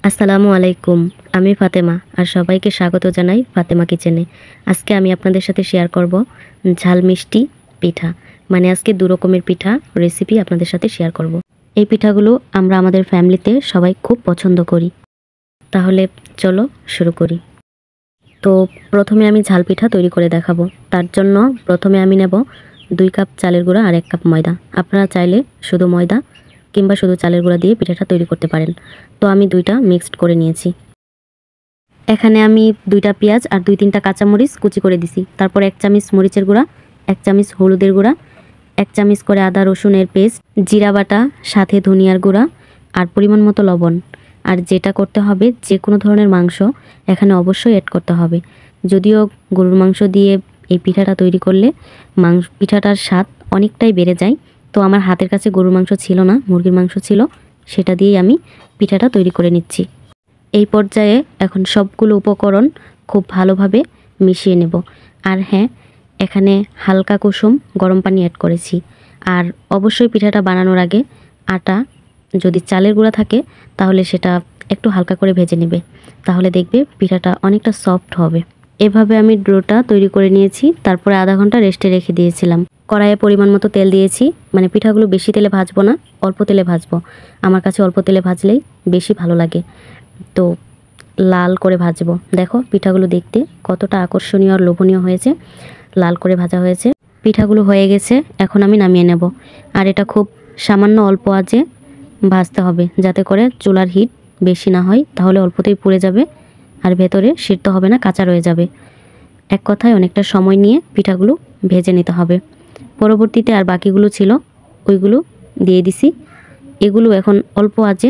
আসসালামু আলাইকুম। আমি ফাতেমা আর সবাইকে স্বাগত জানাই ফাতেমা কিচেনে। আজকে আমি আপনাদের সাথে শেয়ার করব ঝাল মিষ্টি পিঠা। মানে আজকে ২ রকমের পিঠা রেসিপি আপনাদের সাথে শেয়ার করব। এই পিঠাগুলো আমরা আমাদের ফ্যামিলিতে সবাই খুব পছন্দ করি। তাহলে চলো শুরু করি। তো প্রথমে আমি ঝাল পিঠা তৈরি করে দেখাবো। তার জন্য প্রথমে আমি নেব ২ কাপ চালের গুঁড়া আর ১ কাপ ময়দা। আপনারা চাইলে শুধু ময়দা কিংবা শুধু চালের গুঁড়া দিয়ে পিঠাটা তৈরি করতে পারেন। তো আমি ২টা মিক্সড করে নিয়েছি। এখানে আমি ২টা পেঁয়াজ আর ২-৩টা কাঁচামরিচ কুচি করে দিছি। তারপর ১ চামচ মরিচের গুঁড়া, ১ চামচ হলুদের গুঁড়া, ১ চামচ করে আদা রসুনের পেস্ট, জিরা বাটা, সাথে ধনিয়ার গুঁড়া আর পরিমাণ মতো লবণ। আর যেটা করতে হবে, যে কোনো ধরনের মাংস এখানে অবশ্যই অ্যাড করতে হবে। যদিও গরুর মাংস দিয়ে এই পিঠাটা তৈরি করলে পিঠাটার স্বাদ অনেকটাই বেড়ে যায়। তো আমার হাতের কাছে গরুর মাংস ছিল না, মুরগির মাংস ছিল, সেটা দিয়েই আমি পিঠাটা তৈরি করে নিচ্ছি। এই পর্যায়ে এখন সবগুলো উপকরণ খুব ভালোভাবে মিশিয়ে নেব। আর হ্যাঁ, এখানে হালকা কুসুম গরম পানি অ্যাড করেছি। আর অবশ্যই পিঠাটা বানানোর আগে আটা যদি চালের গুঁড়া থাকে তাহলে সেটা একটু হালকা করে ভেজে নেবে, তাহলে দেখবে পিঠাটা অনেকটা সফট হবে। এভাবে আমি ডোটা তৈরি করে নিয়েছি। তারপরে আধা ঘন্টা রেস্টে রেখে দিয়েছিলাম। কড়াইয়ে পরিমাণ মতো তেল দিয়েছি। মানে পিঠাগুলো বেশি তেলে ভাজবো না, অল্প তেলে ভাজবো। আমার কাছে অল্প তেলে ভাজলেই বেশি ভালো লাগে। তো লাল করে ভাজবো। দেখো পিঠাগুলো দেখতে কতটা আকর্ষণীয় আর লোভনীয় হয়েছে, লাল করে ভাজা হয়েছে। পিঠাগুলো হয়ে গেছে, এখন আমি নামিয়ে নেব। আর এটা খুব সামান্য অল্প আঁচে ভাজতে হবে, যাতে করে চুলার হিট বেশি না হয়, তাহলে অল্পতেই পুড়ে যাবে আর ভেতরে সিদ্ধ হবে না, কাঁচা রয়ে যাবে। এক কথায় অনেকটা সময় নিয়ে পিঠাগুলো ভেজে নিতে হবে। পরবর্তীতে আর বাকিগুলো ছিল ওইগুলো দিয়ে দিছি। এগুলো এখন অল্প আঁচে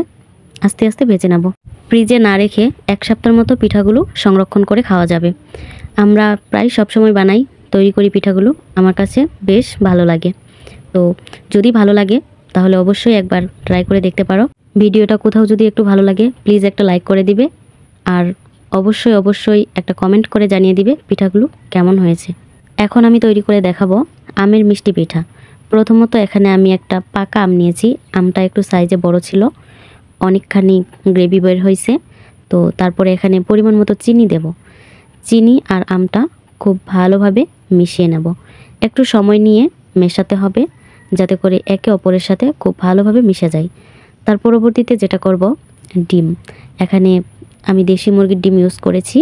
আস্তে আস্তে ভেজে নেব। ফ্রিজে না রেখে ১ সপ্তাহের মতো পিঠাগুলো সংরক্ষণ করে খাওয়া যাবে। আমরা প্রায় সবসময় বানাই, তৈরি করি পিঠাগুলো। আমার কাছে বেশ ভালো লাগে। তো যদি ভালো লাগে তাহলে অবশ্যই একবার ট্রাই করে দেখতে পারো। ভিডিওটা কোথাও যদি একটু ভালো লাগে প্লিজ একটা লাইক করে দিবে। আর অবশ্যই একটা কমেন্ট করে জানিয়ে দিবে পিঠাগুলো কেমন হয়েছে। এখন আমি তৈরি করে দেখাবো আমের মিষ্টি পিঠা। প্রথমত এখানে আমি একটা পাকা আম নিয়েছি। আমটা একটু সাইজে বড় ছিল, অনেকখানি গ্রেভি বের হয়েছে। তো তারপরে এখানে পরিমাণ মতো চিনি দেব। চিনি আর আমটা খুব ভালোভাবে মিশিয়ে নেব। একটু সময় নিয়ে মেশাতে হবে, যাতে করে একে অপরের সাথে খুব ভালোভাবে মিশে যায়। তার পরবর্তীতে যেটা করব, ডিম। এখানে আমি দেশি মুরগির ডিম ইউজ করেছি।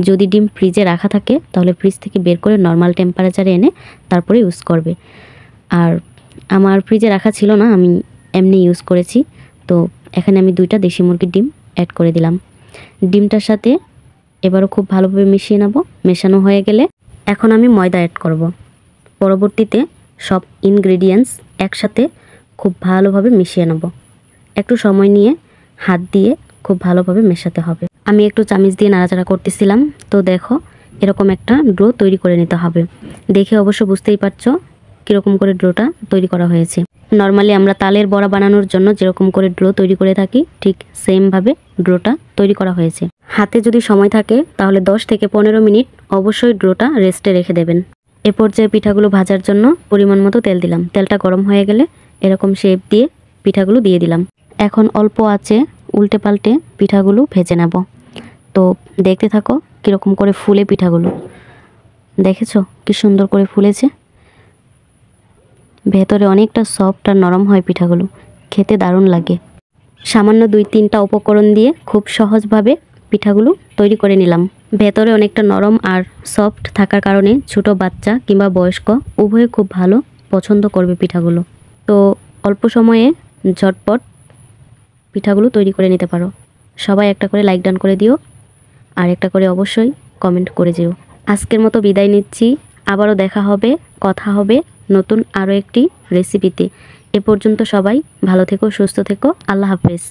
যদি ডিম ফ্রিজে রাখা থাকে তাহলে ফ্রিজ থেকে বের করে নর্মাল টেম্পারেচারে এনে তারপরে ইউজ করবে। আর আমার ফ্রিজে রাখা ছিল না, আমি এমনি ইউজ করেছি। তো এখানে আমি 2টা দেশি মুরগির ডিম অ্যাড করে দিলাম। ডিমটার সাথে এবারও খুব ভালোভাবে মিশিয়ে নেব। মেশানো হয়ে গেলে এখন আমি ময়দা অ্যাড করব। পরবর্তীতে সব ইনগ্রেডিয়েন্টস একসাথে খুব ভালোভাবে মিশিয়ে নেব। একটু সময় নিয়ে হাত দিয়ে খুব ভালোভাবে মেশাতে হবে। আমি একটু চামচ দিয়ে নাড়াচাড়া করতেছিলাম। তো দেখো এরকম একটা ডো তৈরি করে নিতে হবে। দেখে অবশ্য বুঝতেই পারছো কীরকম করে ডোটা তৈরি করা হয়েছে। নর্মালি আমরা তালের বড়া বানানোর জন্য যেরকম করে ডো তৈরি করে থাকি, ঠিক সেমভাবে ডোটা তৈরি করা হয়েছে। হাতে যদি সময় থাকে তাহলে 10 থেকে 15 মিনিট অবশ্যই ডোটা রেস্টে রেখে দেবেন। এ পর্যায়ে পিঠাগুলো ভাজার জন্য পরিমাণ মতো তেল দিলাম। তেলটা গরম হয়ে গেলে এরকম শেপ দিয়ে পিঠাগুলো দিয়ে দিলাম। এখন অল্প আঁচে উল্টে পাল্টে পিঠাগুলো ভেজে নেব। তো দেখতে থাকো কীরকম করে ফুলে পিঠাগুলো। দেখেছো কি সুন্দর করে ফুলেছে, ভেতরে অনেকটা সফট আর নরম হয় পিঠাগুলো, খেতে দারুণ লাগে। সামান্য 2-3টা উপকরণ দিয়ে খুব সহজভাবে পিঠাগুলো তৈরি করে নিলাম। ভেতরে অনেকটা নরম আর সফট থাকার কারণে ছোট বাচ্চা কিংবা বয়স্ক উভয়ে খুব ভালো পছন্দ করবে পিঠাগুলো। তো অল্প সময়ে ঝটপট পিঠাগুলো তৈরি করে নিতে পারো। সবাই একটা করে লাইক ডান করে দিও আর একটা করে অবশ্যই কমেন্ট করে যেও। আজকের মতো বিদায় নিচ্ছি। আবারও দেখা হবে, কথা হবে নতুন আরও একটি রেসিপিতে। এ পর্যন্ত সবাই ভালো থেকো, সুস্থ থেকো। আল্লাহ হাফেজ।